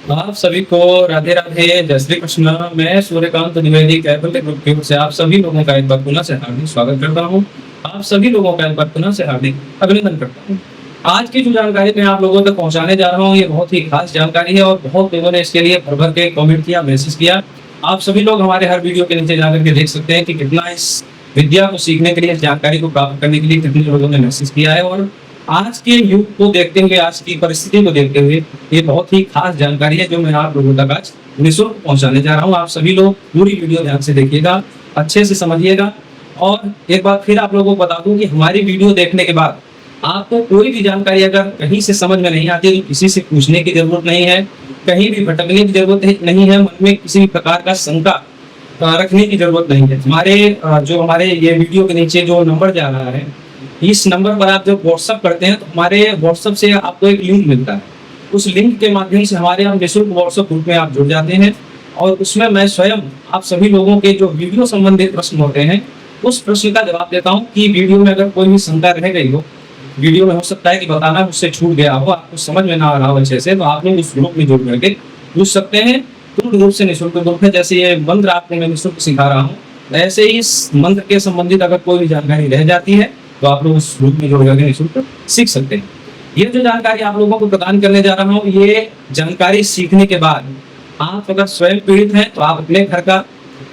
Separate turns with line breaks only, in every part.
आप सभी को राधे राधे, जय श्री कृष्ण। मैं सूर्यकांत द्विवेदी कैबल ग्रुप की ओर से आप सभी लोगों का एक बार पुनः से हार्दिक स्वागत करता हूं। आप सभी लोगों का एक बार पुनः से हार्दिक अभिनंदन करता हूं। आज की जो जानकारी मैं आप लोगों तक पहुंचाने जा रहा हूं, ये बहुत ही खास जानकारी है और बहुत लोगों ने इसके लिए भर भर के कमेंट किया, मैसेज किया। आप सभी लोग हमारे हर वीडियो के नीचे जाकर के देख सकते हैं कि कितना इस विद्या को सीखने के लिए, जानकारी को प्राप्त करने के लिए कितने लोगों ने मैसेज किया है। और आज के युग को देखते हुए, आज की परिस्थिति को देखते हुए ये बहुत ही खास जानकारी है जो मैं आप लोगों तक आज निःशुल्क पहुंचाने जा रहा हूं। आप सभी लोग पूरी वीडियो ध्यान से देखिएगा, अच्छे से समझिएगा। और एक बार फिर आप लोगों को बता दूं कि हमारी वीडियो देखने के बाद आपको कोई भी जानकारी अगर कहीं से समझ में नहीं आती तो किसी से पूछने की जरूरत नहीं है, कहीं भी भटकने की जरूरत नहीं है, मन में किसी भी प्रकार का शंका रखने की जरूरत नहीं है। हमारे ये वीडियो के नीचे जो नंबर जा रहा है, इस नंबर पर आप जब व्हाट्सअप करते हैं तो हमारे व्हाट्सअप से आपको एक लिंक मिलता है। उस लिंक के माध्यम से हमारे हम निःशुल्क व्हाट्सअप ग्रुप में आप जुड़ जाते हैं और उसमें मैं स्वयं आप सभी लोगों के जो वीडियो संबंधित प्रश्न होते हैं उस प्रश्न का जवाब देता हूँ कि वीडियो में अगर कोई भी शंका रह गई हो, वीडियो में हो सकता है कि बताना मुझसे छूट गया हो, आपको समझ में ना आ रहा हो अच्छे से, तो आप लोग उस ग्रुप में जुड़ करके पूछ सकते हैं। पूर्ण रूप से निःशुल्क ग्रुप है। जैसे ये मंत्र आपको मैं निःशुल्क सिखा रहा हूँ, ऐसे ही इस मंत्र के संबंधित अगर कोई भी जानकारी रह जाती है तो आप लोग उस ग्रुप में जुड़ करके निःशुल्क सीख सकते हैं। ये जो जानकारी आप लोगों को प्रदान करने जा रहा हूँ, ये जानकारी सीखने के बाद आप अगर स्वयं पीड़ित हैं तो आप अपने घर का,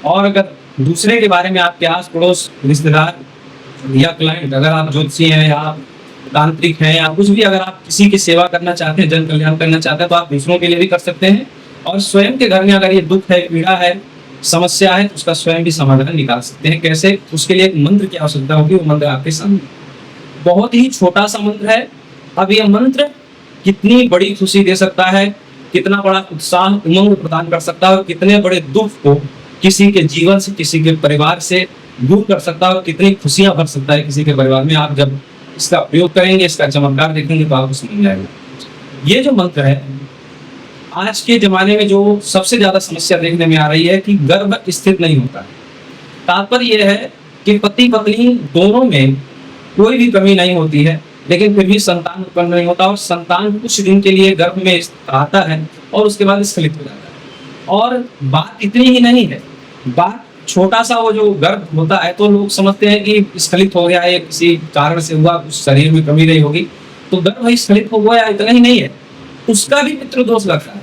और अगर दूसरे के बारे में आपके आस पड़ोस, रिश्तेदार या क्लाइंट, अगर आप ज्योतिषी हैं या तांत्रिक हैं या कुछ भी, अगर आप किसी की सेवा करना चाहते हैं, जन कल्याण करना चाहते हैं तो आप दूसरों के लिए भी कर सकते हैं। और स्वयं के घर में अगर ये दुख है, पीड़ा है, समस्या है तो उसका स्वयं भी समाधान निकाल सकते हैं। कैसे? उसके लिए एक मंत्र की आवश्यकता होगी। वो मंत्र आपके सामने बहुत ही छोटा सा मंत्र है। अब यह मंत्र कितनी बड़ी खुशी दे सकता है, कितना बड़ा उत्साह, उमंग प्रदान कर सकता है और कितने बड़े दुख को किसी के जीवन से, किसी के परिवार से दूर कर सकता है और कितनी खुशियां भर सकता है किसी के परिवार में। आप जब इसका प्रयोग करेंगे, इसका चमत्कार देखेंगे तो आपको समझ आएगा। ये जो मंत्र है, आज के जमाने में जो सबसे ज्यादा समस्या देखने में आ रही है कि गर्भ स्थिर नहीं होता है। तात्पर्य यह है कि पति पत्नी दोनों में कोई भी कमी नहीं होती है, लेकिन फिर भी संतान उत्पन्न नहीं होता और संतान कुछ दिन के लिए गर्भ में आता है और उसके बाद स्खलित हो जाता है। और बात इतनी ही नहीं है, बात छोटा सा वो जो गर्भ होता है तो लोग समझते हैं कि स्खलित हो गया है, किसी कारण से हुआ, कुछ शरीर में कमी नहीं होगी तो गर्भ स्खलित हो गया। इतना ही नहीं है, उसका भी पितृदोष लगता है,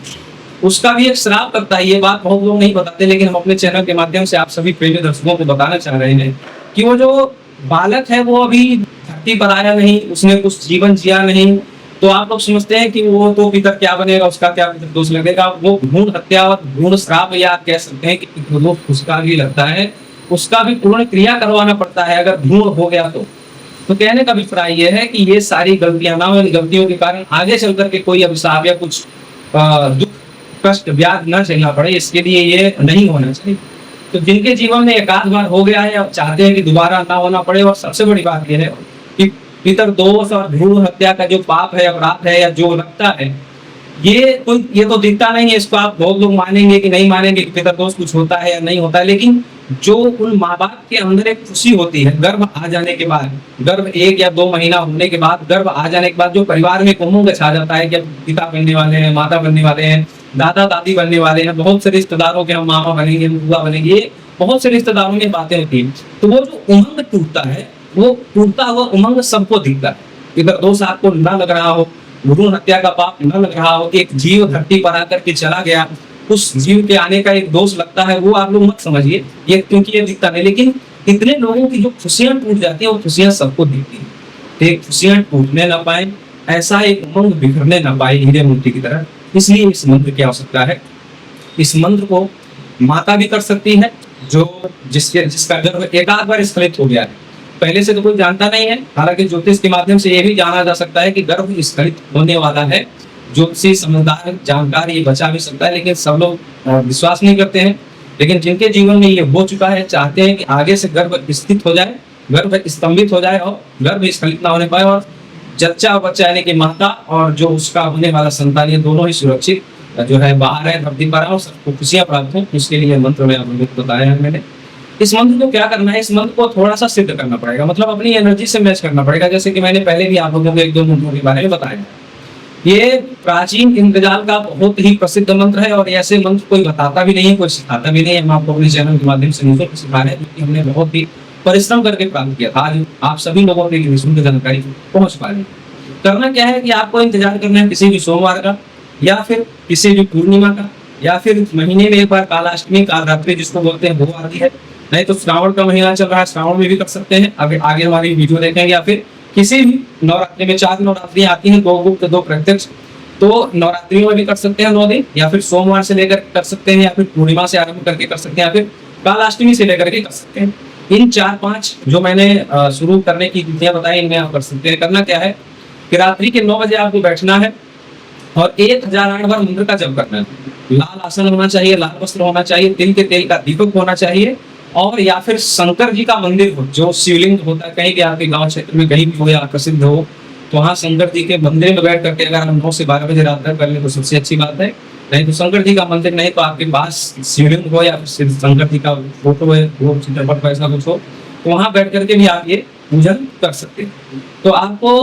उसका भी एक श्राप लगता है। ये बात बहुत लोग नहीं बताते, लेकिन हम अपने चैनल के माध्यम से आप सभी प्रेमी दर्शकों को बताना चाह रहे हैं कि वो जो बालक है वो अभी धरती पर आया नहीं, उसने कुछ जीवन जिया नहीं, तो आप लोग समझते हैं कि वो तो पितर क्या बनेगा, उसका क्या पितृदोष लगेगा। वो भ्रूण हत्या और भ्रूण श्राप, या आप कह सकते हैं कि पितृदोष उसका भी लगता है, उसका भी पूर्ण क्रिया करवाना पड़ता है अगर भ्रूण हो गया तो कहने का अभिप्राय यह है कि ये सारी गलतियां ना हो, इन गलतियों के कारण आगे चल करके कोई अभिशाप या कुछ दुख, कष्ट, व्याध न झेलना पड़े, इसके लिए ये नहीं होना चाहिए। तो जिनके जीवन में एक आध बार हो गया है, अब चाहते हैं कि दोबारा ना होना पड़े। और सबसे बड़ी बात यह है कि पितृदोष और भ्रूण हत्या का जो पाप है, अपराध है या जो लगता है, ये तो दिखता नहीं है। इसको आप बहुत लोग मानेंगे कि नहीं मानेंगे कि पितृदोष कुछ होता है या नहीं होता है, लेकिन जो उन माँ बाप के अंदर एक खुशी होती है गर्भ आ जाने के बाद, गर्भ 1 या 2 महीना होने के बाद, गर्भ आ जाने के बाद जो परिवार में उमंग छा जाता है कि अब पिता बनने वाले हैं, माता बनने वाले हैं, दादा दादी बनने वाले हैं, बहुत से रिश्तेदारों के हम मामा बनेंगे, हम बुआ बनेंगे, ये बहुत से रिश्तेदारों में बातें होती हैं। तो वो जो उमंग टूटता है, वो टूटता हुआ उमंग सबको दिखता है। पितृदोष आपको न लग रहा हो, भ्रूण हत्या का पाप न लग रहा हो कि एक जीव धरती पर आकर के चला गया, उस जीव के आने का एक दोष लगता है, वो आप लोग मत समझिए ये, क्योंकि ये दिखता नहीं। लेकिन इतने लोगों की जो खुशियां टूट जाती है वो खुशियां सबको दिखती है। तो ये खुशियां टूटने ना पाए, ऐसा एक उमंग बिखरने ना पाए हीरे मोती की तरह, इसलिए इस मंत्र की आवश्यकता है। इस मंत्र को माता भी कर सकती है जिसका गर्भ एक आध बार स्खलित हो गया है, पहले से तो कोई जानता नहीं है। हालांकि ज्योतिष के माध्यम से यह भी जाना जा सकता है कि गर्भ स्खलित होने वाला है। ज्योतिषी समझदार जानकार ये बचा भी सकता है, लेकिन सब लोग विश्वास नहीं करते हैं। लेकिन जिनके जीवन में ये हो चुका है, चाहते हैं कि आगे से गर्भ स्थित हो जाए, गर्भ स्तंभित हो जाए और गर्भ स्खलित ना होने पाए, और जच्चा और बच्चा यानी कि माता और जो उसका होने वाला संतान, ये दोनों ही सुरक्षित जो है बाहर है, धरती पर और सबको खुशियां प्राप्त हो, उसके लिए मंत्र में आप लोगों को बताया है मैंने। इस मंत्र को क्या करना है, इस मंत्र को थोड़ा सा सिद्ध करना पड़ेगा, मतलब अपनी एनर्जी से मैच करना पड़ेगा। जैसे कि मैंने पहले भी आप लोगों को 1-2 मंत्रों के बारे में बताया। ये प्राचीन इंद्रजाल का बहुत ही प्रसिद्ध मंत्र है और ऐसे मंत्र कोई बताता भी नहीं है, कोई सिखाता भी नहीं है। हम आपको अपने चैनल के माध्यम से निःशुल्क सिखा रहे हैं, क्योंकि हमने बहुत ही परिश्रम करके प्राप्त किया था। आज आप सभी लोगों के लिए निःशुल्क जानकारी पहुंच पा रही है। करना क्या है कि आपको इंतजार करना है किसी भी सोमवार का, या फिर किसी भी पूर्णिमा का, या फिर महीने में एक बार कालाष्टमी, कालरात्रि जिसको बोलते हैं, वो आती है। नहीं तो श्रावण का महीना चल रहा है, श्रावण में भी कर सकते हैं, आगे आगे हमारी वीडियो देखेंगे। या फिर किसी भी नवरात्रि में 4 नवरात्रि आती हैं, 2 गुप्त 2 प्रत्यक्ष, तो नवरात्रियों में भी कर सकते हैं 9 दिन, या फिर सोमवार से लेकर कर सकते हैं, या फिर पूर्णिमा से आरंभ करके कर सकते हैं, या फिर कालाष्टमी से लेकर के कर सकते हैं। इन 4-5 जो मैंने शुरू करने की विधियां बताई, इनमें आप कर सकते हैं। करना क्या है कि रात्रि के 9 बजे आपको बैठना है और 1008 बार मंत्र का जप करना है। लाल आसन होना चाहिए, लाल वस्त्र होना चाहिए, तिल के तेल का दीपक होना चाहिए, और या फिर शंकर जी का मंदिर हो, जो शिवलिंग होता है, कहीं भी आपके गांव क्षेत्र में कहीं भी हो या प्रसिद्ध हो, तो वहाँ शंकर जी के मंदिर में बैठ करके अगर हम 9 से 12 बजे रात तक कर ले तो सबसे अच्छी बात है। नहीं तो शंकर जी का मंदिर नहीं तो आपके पास शिवलिंग हो या फिर शंकर जी का फोटो है, वो चित्रपट ऐसा कुछ हो, तो वहाँ बैठ करके भी आप ये पूजन कर सकते हैं। तो आपको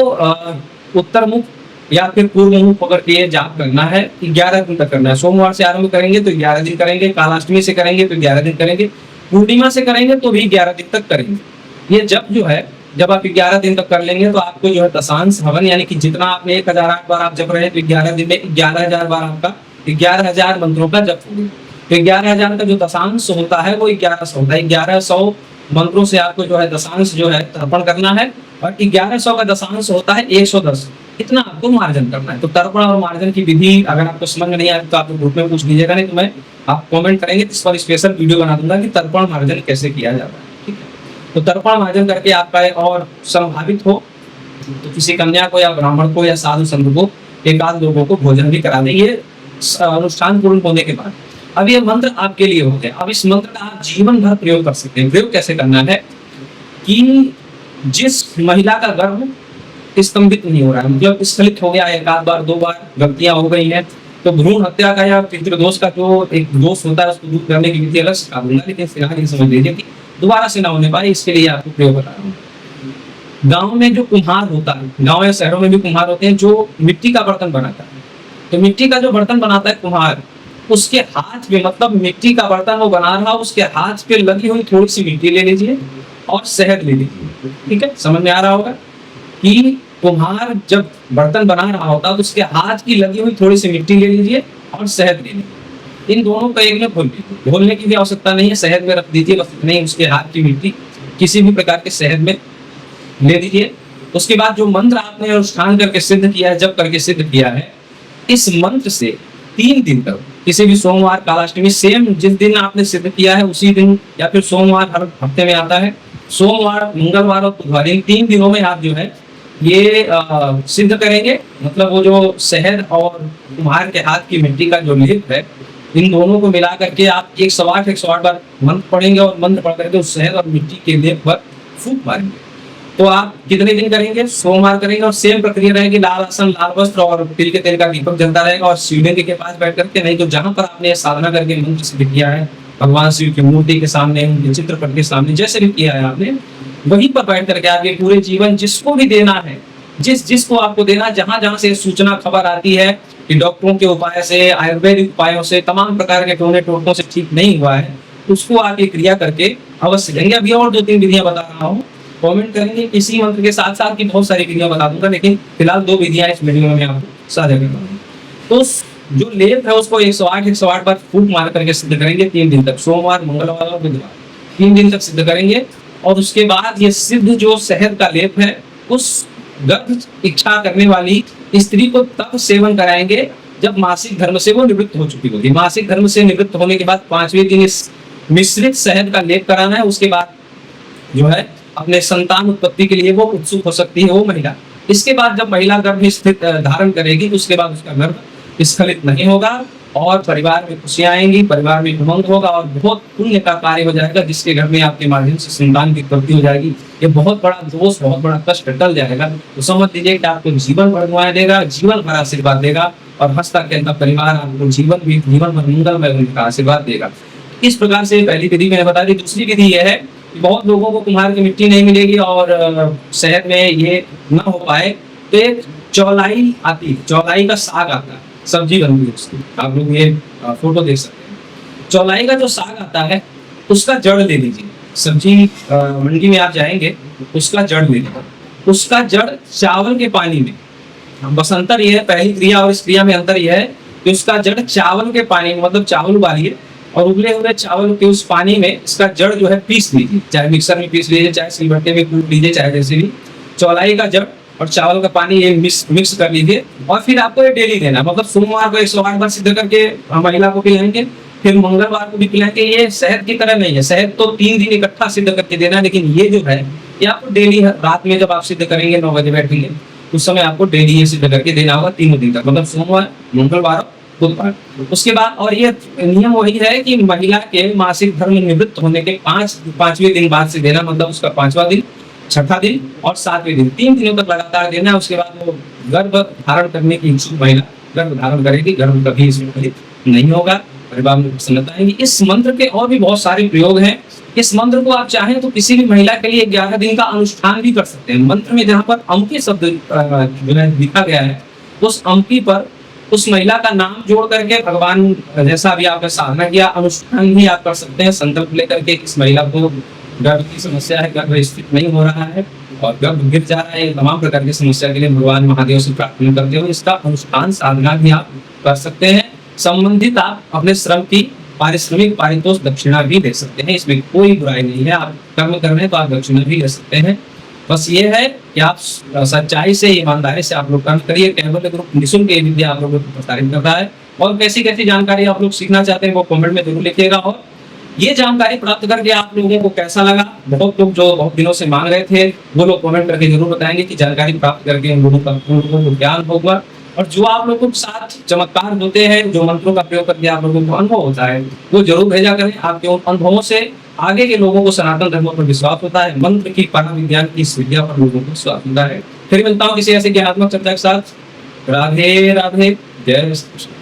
उत्तर मुख या फिर पूर्व मुख पकड़ के ये जाप करना है। 11 दिन तक करना है। सोमवार से आरंभ करेंगे तो 11 दिन करेंगे, कालाष्टमी से करेंगे तो 11 दिन करेंगे, पूर्णिमा से करेंगे तो भी 11 दिन तक करेंगे। ये जब जो है, जब आप 11 दिन तक कर लेंगे तो आपको जो है दशांश हवन, यानी कि जितना आपने 1008 बार आप जप रहे हैं तो 11 दिन में 11,000 बार आपका 11,000 मंत्रों का जप होगा। तो 11,000 का जो दशांश होता है वो 1100 होता है। 1100 मंत्रों से आपको जो है दशांश जो है तर्पण करना है, और 1100 का दशांश होता है 110। इतना आपको मार्जन करना है। तो तर्पण और मार्जन की विधि अगर आपको समझ में नहीं आती तो आप ग्रुप में पूछ लीजिएगा, नहीं तो मैं आप कमेंट करेंगे इस पर स्पेशल वीडियो बना दूंगा कि तर्पण मार्जन कैसे किया जाता है। ठीक है, तो तर्पण मार्जन करके आपका और संभावित हो तो किसी कन्या को या ब्राह्मण को या साधु संत को, एक आध लोगों को भोजन भी करा देंगे अनुष्ठान पूर्ण होने के बाद। अब ये मंत्र आपके लिए होते हैं। अब इस मंत्र का आप जीवन भर प्रयोग कर सकते हैं। प्रयोग कैसे करना है कि जिस महिला का गर्भ स्तंभित नहीं हो रहा है, मतलब स्खलित हो गया, एक आध बार 2 बार गलतियां हो गई हैं, तो भ्रूण हत्या का या पितृदोष का जो एक दोष होता है उसको दूर करने की विधि अलग सिखा दूंगा, लेकिन फिलहाल ये समझ लीजिए कि दोबारा से ना होने पाए, इसके लिए आपको प्रयोग बता रहा हूँ। गाँव में जो कुम्हार होता है, गाँव या शहरों में भी कुम्हार होते हैं जो मिट्टी का बर्तन बनाता है, तो मिट्टी का जो बर्तन बनाता है कुम्हार, उसके हाथ में, मतलब मिट्टी का बर्तन वो बना रहा, उसके हाथ पे लगी हुई थोड़ी सी मिट्टी ले लीजिए और शहद ले लीजिए। ठीक है, समझ में आ रहा होगा कि कुम्हार जब बर्तन बना रहा होता तो उसके हाथ की लगी हुई थोड़ी सी मिट्टी ले लीजिए और शहद ले लीजिए। इन दोनों को एक में घोल लीजिए। घोलने की भी आवश्यकता नहीं है, शहद में रख दीजिए, बस नहीं उसके हाथ की मिट्टी किसी भी प्रकार के शहद में ले दीजिए। उसके बाद जो मंत्र आपने अनुष्ठान करके सिद्ध किया है, जब करके सिद्ध किया है, इस मंत्र से 3 दिन तक किसी भी सोमवार, कालाष्टमी, सेम जिस दिन आपने सिद्ध किया है उसी दिन, या फिर सोमवार हर हफ्ते में आता है, सोमवार, मंगलवार और बुधवार, इन 3 दिनों में आप जो है ये सिद्ध करेंगे। मतलब वो जो शहद और कुम्हार के हाथ की मिट्टी का जो लेप है, इन दोनों को मिला करके आप 108 बार मंत्र पढ़ेंगे और मंत्र पढ़ करके उस शहद और मिट्टी के लेप पर फूंक मारेंगे। तो आप कितने दिन करेंगे? सोमवार करेंगे, और सेम प्रक्रिया रहेगी। लाल आसन, लाल वस्त्र और तिल के तेल का दीपक जलता रहेगा, और शिवलिंग के पास बैठ करके, नहीं तो जहां पर आपने साधना करके मंत्र सिद्ध किया है, भगवान शिव की मूर्ति के सामने, उनके चित्रपट के सामने, जैसे भी किया है आपने, वहीं पर बैठ करके आप ये पूरे जीवन जिसको भी देना है, जिसको आपको देना, जहां जहां से सूचना खबर आती है कि डॉक्टरों के उपाय से, आयुर्वेदिक उपायों से, तमाम प्रकार के टोने टोटकों से ठीक नहीं हुआ है, उसको आप ये क्रिया करके अवश्य लेंगे। अभी और 2-3 विधियां बता रहा हूँ, कमेंट करेंगे। इसी मंत्र के साथ साथ की बहुत सारी विधियां बता दूंगा, लेकिन फिलहाल 2 विधियां इस वीडियो में आपको साझा कर रहा हूँ। तो जो लेप है उसको 108 बार फूंक मार करके सिद्ध करेंगे 3 दिन तक, सोमवार, मंगलवार और बुधवार, 3 दिन तक सिद्ध करेंगे। और उसके बाद ये सिद्ध जो शहद का लेप है, उस गर्भ इच्छा करने वाली स्त्री को तब सेवन कराएंगे जब मासिक धर्म से वो निवृत्त हो चुकी होगी। मासिक धर्म से निवृत्त होने के बाद 5वें दिन इस मिश्रित शहद का लेप कराना है। उसके बाद जो है अपने संतान उत्पत्ति के लिए वो उत्सुक हो सकती है वो महिला। इसके बाद जब महिला गर्भ स्थित धारण करेगी, उसके बाद उसका गर्भ स्खलित नहीं होगा और परिवार में खुशियां आएंगी, परिवार में उमंग होगा और बहुत पुण्य का कार्य हो जाएगा, जिसके घर में आपके माध्यम से संतान की उत्पत्ति हो जाएगी। ये बहुत बड़ा दोष, बहुत बड़ा कष्ट टल जाएगा। तो समझ लीजिए कि आपको जीवन भर दुआएं देगा, जीवन भर आशीर्वाद देगा, और हंसता खेलता परिवार आपको जीवन भर मंगलमय होने का आशीर्वाद देगा। इस प्रकार से पहली विधि मैंने बता दी। दूसरी विधि यह है कि बहुत लोगों को कुम्हार की मिट्टी नहीं मिलेगी और शहर में ये न हो पाए, तो एक चौलाई आती है, चौलाई का साग आता है, सब्जी बनती है उसकी, आप लोग ये फोटो देख सकते हैं। चौलाई का जो साग आता है उसका जड़ ले लीजिए, सब्जी मंडी में आप जाएंगे, उसका जड़ ले लीजिए, उसका जड़ चावल के पानी में, बस अंतर ये है, पहली क्रिया और इस क्रिया में अंतर ये है कि उसका जड़ चावल के पानी में, मतलब चावल उबालिए और उबले हुए चावल के उस पानी में इसका जड़ जो है पीस लीजिए, चाहे मिक्सर में पीस लीजिए, चाहे सिलबट्टे में कूट लीजिए, चाहे जैसे भी। चौलाई का जड़ और चावल का पानी ये मिक्स कर लीजिए और फिर आपको ये डेली देना, मतलब सोमवार को 108 बार सिद्ध करके महिला को पिलाएंगे, फिर मंगलवार को भी पिलाएंगे। ये शहद की तरह नहीं है, शहद तो 3 दिन इकट्ठा सिद्ध करके देना, लेकिन ये जो है ये आपको डेली रात में जब आप सिद्ध करेंगे 9 बजे बैठेंगे उस समय आपको डेली ये सिद्ध करके देना होगा 3 दिन तक, मतलब सोमवार, मंगलवार, बुधवार। उसके बाद और ये नियम वही है कि महिला के मासिक धर्म निवृत्त होने के 5वें दिन बाद से देना, मतलब उसका 5वां दिन, 6ठा दिन और 7वें दिन, 3 दिनों तक लगातार देना। उसके बाद वो गर्भ धारण करने की इच्छुक महिला गर्भ धारण करेगी, गर्भ कभी इसमें नहीं होगा, परिवार में प्रसन्नता आएगी। इस मंत्र के और भी बहुत सारे प्रयोग हैं। इस मंत्र को आप चाहें तो किसी भी महिला के लिए 11 दिन का अनुष्ठान भी कर सकते हैं। मंत्र में जहाँ पर अम्पी शब्द लिखा गया है, उस अम्पी पर उस महिला का नाम जोड़ करके भगवान जैसा भी आपने साधना किया, अनुष्ठान भी आप कर सकते हैं, संकल्प लेकर के इस महिला को गर्भ की समस्या है, गर्भ स्थित नहीं हो रहा है और गर्भ गिर जा रहा है, तमाम प्रकार की समस्या के लिए भगवान महादेव से प्रार्थना करते हुए इसका अनुष्ठान साधना भी आप कर सकते हैं। संबंधित आप अपने श्रम की पारिश्रमिक पारितोष दक्षिणा भी दे सकते हैं, इसमें कोई बुराई नहीं है। आप कर्म कर रहे हैं तो आप दक्षिणा भी दे सकते हैं। बस ये है कि आप सच्चाई से, ईमानदारी से आप लोग कर्म करिए। कैबल्य ग्रुप निःशुल्क ये विद्या आप लोगों को प्रसारित करता है और कैसी कैसी जानकारी आप लोग सीखना चाहते हैं वो कमेंट में जरूर लिखिएगा। और ये जानकारी प्राप्त करके आप लोगों को कैसा लगा, बहुत लोग जो बहुत दिनों से मांग रहे थे वो लोग कमेंट करके जरूर बताएंगे कि जानकारी प्राप्त करके उन लोगों को ज्ञान होगा। और जो आप लोगों के साथ चमत्कार होते हैं, जो मंत्रों का प्रयोग करके आप लोगों को अनुभव होता है, वो जरूर भेजा करें। आपके उन अनुभवों से आगे के लोगों को सनातन धर्म पर विश्वास होता है, मंत्र की परा विज्ञान की इस विद्या पर लोगों को विश्वास होता है। फिर मिलता हूँ किसी ऐसी ज्ञानात्मक चर्चा के साथ। राधे राधे, जय श्री कृष्ण।